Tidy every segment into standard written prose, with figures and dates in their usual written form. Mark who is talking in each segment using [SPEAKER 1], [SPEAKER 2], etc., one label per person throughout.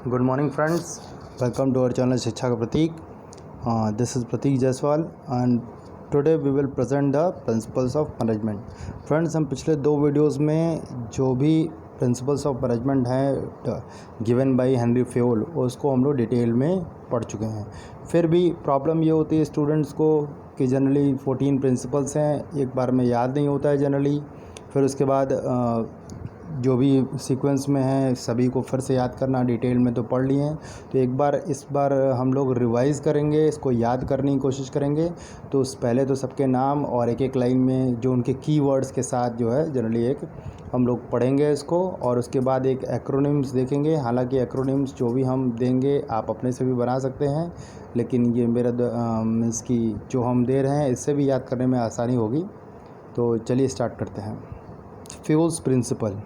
[SPEAKER 1] Good morning friends, welcome to our channel शिक्षा का प्रतीक. This is Pratik Jaiswal and today we will present the principles of management. Friends, हम पिछले दो videos में जो भी प्रिंसिपल्स ऑफ मैनेजमेंट हैं गिवन बाय हेनरी फेयोल उसको हम लोग डिटेल में पढ़ चुके हैं. फिर भी प्रॉब्लम ये होती है स्टूडेंट्स को कि जनरली 14 प्रिंसिपल्स हैं, एक बार में याद नहीं होता है जनरली. फिर उसके बाद जो भी सीक्वेंस में है सभी को फिर से याद करना, डिटेल में तो पढ़ लिए हैं, तो एक बार इस बार हम लोग रिवाइज़ करेंगे, इसको याद करने की कोशिश करेंगे. तो पहले तो सबके नाम और एक एक लाइन में जो उनके कीवर्ड्स के साथ जो है जनरली एक हम लोग पढ़ेंगे इसको, और उसके बाद एक एक्रोनिम्स देखेंगे. हालांकि एक्रोनिम्स जो भी हम देंगे आप अपने से भी बना सकते हैं, लेकिन ये मेरा मीन्स की जो हम दे रहे हैं इससे भी याद करने में आसानी होगी. तो चलिए स्टार्ट करते हैं. फेयोल्स प्रिंसिपल.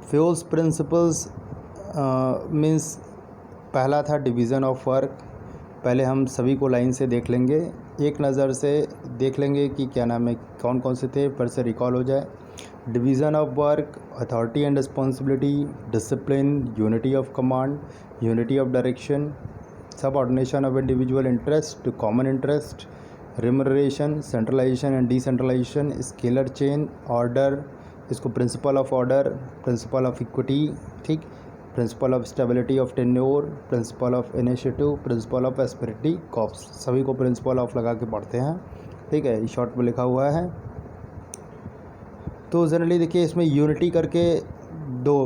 [SPEAKER 1] फेयोल्स प्रिंसिपल्स मीन्स पहला था डिवीज़न ऑफ वर्क. पहले हम सभी को लाइन से देख लेंगे, एक नज़र से देख लेंगे कि क्या नाम है, कौन कौन से थे, फिर से रिकॉल हो जाए. Division of work, authority and responsibility, discipline, unity of command, unity of direction, subordination of individual interest to common interest, remuneration, centralisation and decentralisation, scalar chain, order, इसको principle of order, principle of equity, ठीक, principle of stability of tenure, principle of initiative, principle of esprit corps. सभी को principle of लगा के पढ़ते हैं, ठीक है, शॉर्ट में लिखा हुआ है. तो जनरली देखिए इसमें यूनिटी करके दो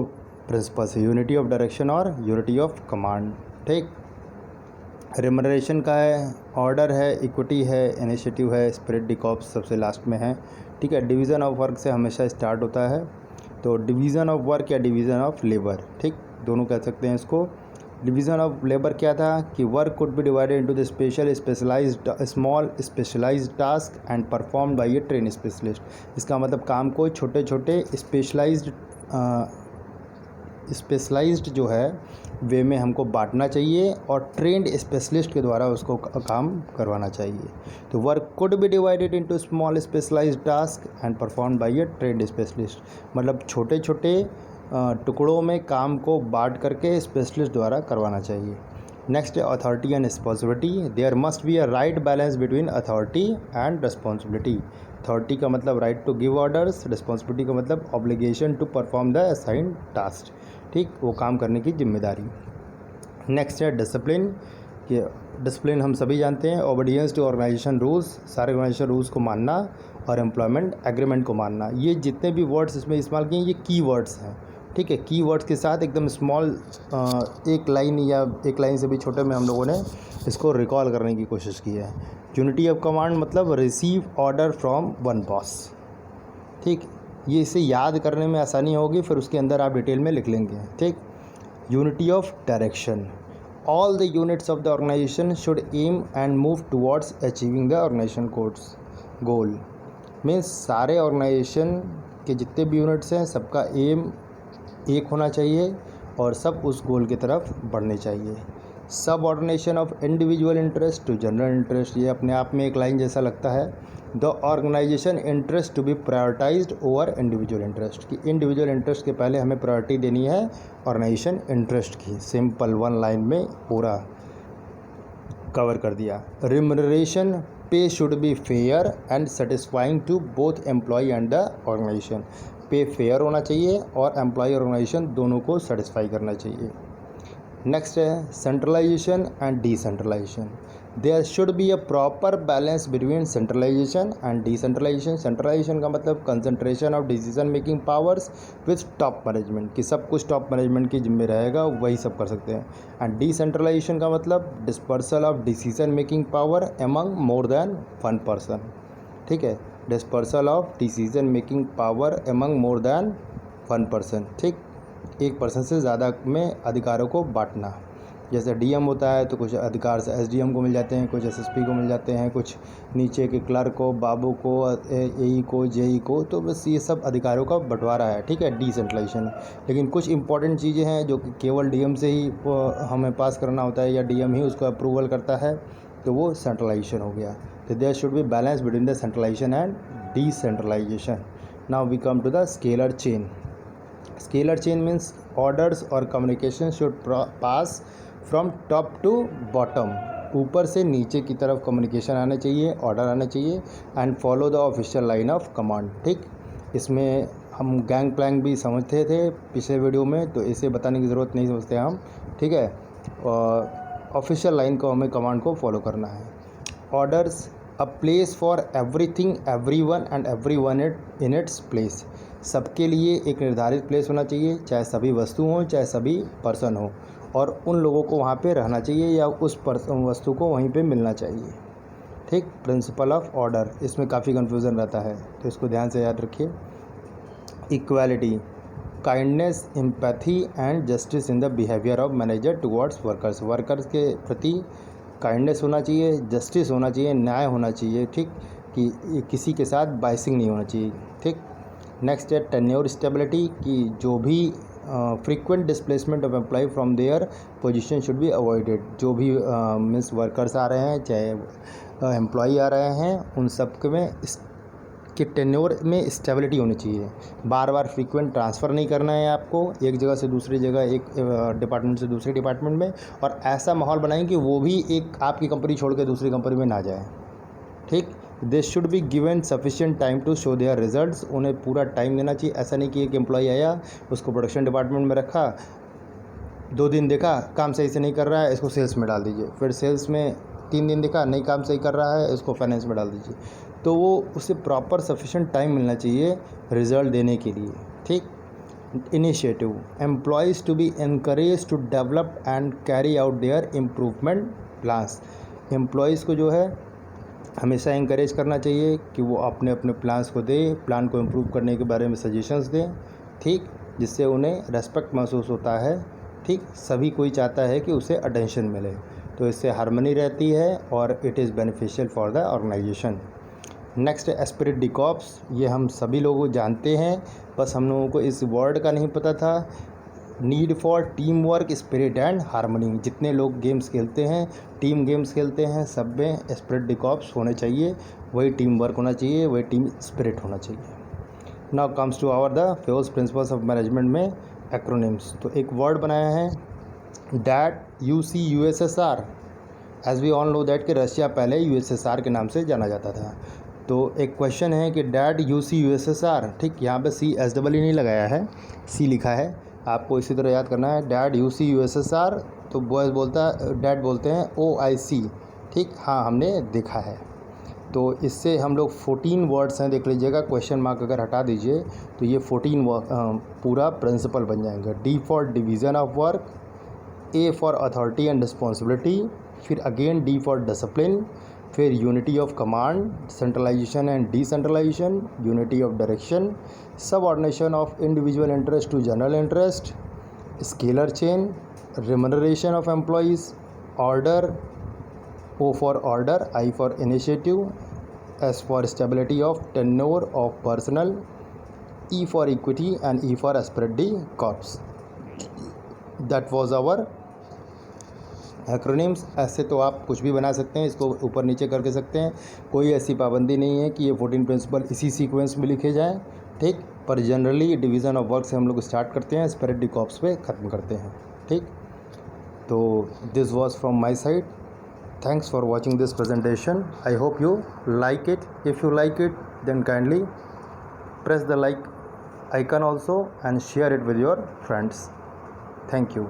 [SPEAKER 1] प्रिंसिपल्स है, यूनिटी ऑफ डायरेक्शन और यूनिटी ऑफ कमांड. ठीक, रिमरेशन का है, ऑर्डर है, इक्विटी है, इनिशिएटिव है, स्पिरिट कॉप्स सबसे लास्ट में है. ठीक है, डिवीज़न ऑफ वर्क से हमेशा स्टार्ट होता है. तो डिवीज़न ऑफ वर्क या डिवीज़न ऑफ लेबर, ठीक, दोनों कह सकते हैं इसको. डिवीज़न ऑफ लेबर क्या था कि work could be divided into the small specialised task and performed by a trained specialist. इसका मतलब काम को छोटे छोटे स्पेशलाइज्ड जो है वे में हमको बांटना चाहिए और ट्रेंड स्पेशलिस्ट के द्वारा उसको काम करवाना चाहिए. तो work could be divided into small specialised task and performed by a trained specialist. मतलब छोटे छोटे टुकड़ों में काम को बांट करके स्पेशलिस्ट द्वारा करवाना चाहिए. नेक्स्ट है authority and responsibility. There must be a right balance between authority and responsibility. Authority का मतलब right to give orders, responsibility का मतलब obligation to perform the assigned task, ठीक, वो काम करने की जिम्मेदारी. नेक्स्ट है डिसिप्लिन. कि डिसिप्लिन हम सभी जानते हैं, ओबीडियंस टू ऑर्गेनाइजेशन रूल्स, सारे ऑर्गेनाइजेशन रूल्स को मानना और एम्प्लॉयमेंट एग्रीमेंट को मानना. ये जितने भी वर्ड्स इसमें इस्तेमाल किए ये की वर्ड्स हैं, ठीक है. की वर्ड्स के साथ एकदम स्मॉल एक लाइन या एक लाइन से भी छोटे में हम लोगों ने इसको रिकॉल करने की कोशिश की है. यूनिटी ऑफ कमांड मतलब receive order from one boss, ठीक, ये इसे याद करने में आसानी होगी, फिर उसके अंदर आप डिटेल में लिख लेंगे, ठीक. Unity of direction. All the units of the organisation should aim and move towards achieving the organisation goal. Means सारे ऑर्गेनाइजेशन के जितने भी यूनिट्स हैं सबका एम एक होना चाहिए और सब उस गोल की तरफ बढ़ने चाहिए. Subordination of individual interest to general interest, ये अपने आप में एक लाइन जैसा लगता है. The organisation interest to be prioritised over individual interest, कि इंडिविजुअल इंटरेस्ट के पहले हमें प्रायोरिटी देनी है ऑर्गेनाइजेशन इंटरेस्ट की. सिंपल वन लाइन में पूरा कवर कर दिया. Remuneration, pay should be fair and satisfying to both employee and the organisation. Pay fair होना चाहिए और एम्प्लॉय ऑर्गेनाइजेशन दोनों को सेटिस्फाई करना चाहिए. नेक्स्ट है centralisation and decentralisation. There should be a proper balance between centralisation and decentralisation. Centralisation का मतलब concentration of decision making powers with top management, कि सब कुछ टॉप मैनेजमेंट की जिम्मे रहेगा, वही सब कर सकते हैं. एंड डिसेंट्रलाइजेशन का मतलब dispersal of decision making power among more than one person, ठीक है. Dispersal of decision making power among more than one person, ठीक, एक पर्सन से ज़्यादा में अधिकारों को बांटना. जैसे डीएम होता है तो कुछ अधिकार से एसडीएम को मिल जाते हैं, कुछ एसएसपी को मिल जाते हैं, कुछ नीचे के क्लर्क को, बाबू को, एई को, जेई को, तो बस ये सब अधिकारों का बंटवारा है, ठीक है, डिसेंट्रलाइजेशन. लेकिन कुछ इंपॉर्टेंट चीज़ें हैं जो कि केवल डीएम से ही हमें पास करना होता है या डीएम ही उसको अप्रूवल करता है, तो वो सेंट्रलाइजेशन हो गया. तो there should be balance between the centralisation and decentralisation. Now we come to the scalar chain. Scalar chain means orders और communication should pass from top to bottom, ऊपर से नीचे की तरफ कम्युनिकेशन आना चाहिए, ऑर्डर आना चाहिए, and follow the official line of command. ठीक, इसमें हम गैंग प्लैंक भी समझते थे पिछले वीडियो में, तो इसे बताने की ज़रूरत नहीं समझते हम। ठीक है, ऑफिशियल लाइन को हमें कमांड को फॉलो करना है। Orders, a place for everything, everyone and everyone in its place, सबके लिए एक निर्धारित प्लेस होना चाहिए, चाहे सभी वस्तु हों चाहे सभी पर्सन हो, और उन लोगों को वहाँ पे रहना चाहिए या उस वस्तु को वहीं पे मिलना चाहिए। ठीक, प्रिंसिपल ऑफ ऑर्डर, इसमें काफ़ी कन्फ्यूज़न रहता है तो इसको ध्यान से याद रखिए। Equality, kindness, empathy and justice in the behaviour of manager towards workers, workers के प्रति काइंडनेस होना चाहिए, जस्टिस होना चाहिए, न्याय होना चाहिए। ठीक, कि किसी के साथ बाइसिंग नहीं होना चाहिए। ठीक, नेक्स्ट है टेन्योर स्टेबिलिटी, कि जो भी frequent displacement of employee from their position should be avoided, जो भी मीन्स वर्कर्स आ रहे हैं चाहे एम्प्लॉय आ रहे हैं, उन सब के में कि टेन्योर में स्टेबिलिटी होनी चाहिए। बार बार फ्रीक्वेंट ट्रांसफ़र नहीं करना है आपको एक जगह से दूसरी जगह, एक डिपार्टमेंट से दूसरे डिपार्टमेंट में, और ऐसा माहौल बनाएं कि वो भी एक आपकी कंपनी छोड़ के दूसरी कंपनी में ना जाए। ठीक, they should be given sufficient time to show their results, उन्हें पूरा टाइम देना चाहिए। ऐसा नहीं कि एक एम्प्लॉय आया, उसको प्रोडक्शन डिपार्टमेंट में रखा, 2 दिन देखा काम सही से नहीं कर रहा है, इसको सेल्स में डाल दीजिए, फिर सेल्स में 3 दिन देखा नहीं काम सही कर रहा है, इसको फाइनेंस में डाल दीजिए। तो वो उसे प्रॉपर सफिशिएंट टाइम मिलना चाहिए रिज़ल्ट देने के लिए। ठीक, initiative, employees to be encourage to develop and carry out their improvement plans, employees को जो है हमेशा इंकरेज करना चाहिए कि वो अपने अपने प्लान्स को दें, प्लान को इम्प्रूव करने के बारे में सजेशंस दें। ठीक, जिससे उन्हें रेस्पेक्ट महसूस होता है। ठीक, सभी कोई चाहता है कि उसे अटेंशन मिले, तो इससे हार्मनी रहती है और it is beneficial for the organisation. Next esprit de corps, ये हम सभी लोग जानते हैं, बस हम लोगों को इस वर्ड का नहीं पता था। Need for team work, spirit and harmony, जितने लोग गेम्स खेलते हैं, टीम गेम्स खेलते हैं, सब में एस्पिरिट डी कॉर्प्स होने चाहिए, वही टीम वर्क होना चाहिए, वही टीम स्पिरिट होना चाहिए। Now comes to our the famous principles of management में एक्रोनिम्स, तो एक वर्ड बनाया है that, UCUSSR, as we all know that कि रशिया पहले USSR के नाम से जाना जाता था। तो एक क्वेश्चन है कि डैट UCUSSR, ठीक, यहाँ पे CSEE नहीं लगाया है, C लिखा है, आपको इसी तरह याद करना है। डैट UCUSSR, तो बॉयज़ डैट बोलते हैं OIC। ठीक, हाँ हमने देखा है। तो इससे हम लोग 14 वर्ड्स हैं, देख लीजिएगा, क्वेश्चन मार्क अगर हटा दीजिए तो ये 14 पूरा प्रिंसिपल बन जाएंगे। D for division of work, A for authority and responsibility, फिर अगेन D फॉर डिसिप्लिन, फिर unity of command, centralisation and decentralisation, unity of direction, subordination of individual interest to general interest, scalar chain, remuneration of employees, order, O for order, I for initiative, S for stability of tenure of personal, E for equity and E for esprit de corps. That was our acronyms. ऐसे तो आप कुछ भी बना सकते हैं, इसको ऊपर नीचे करके सकते हैं, कोई ऐसी पाबंदी नहीं है कि ये 14 प्रिंसिपल इसी सीक्वेंस में लिखे जाएं। ठीक, पर जनरली डिवीज़न ऑफ वर्क से हम लोग स्टार्ट करते हैं, स्पिरिट डी कॉर्प्स पे ख़त्म करते हैं। ठीक, तो this was from my side, thanks for watching this presentation, I hope you like it. If you like it then kindly press the like icon also and share it with your friends. Thank you.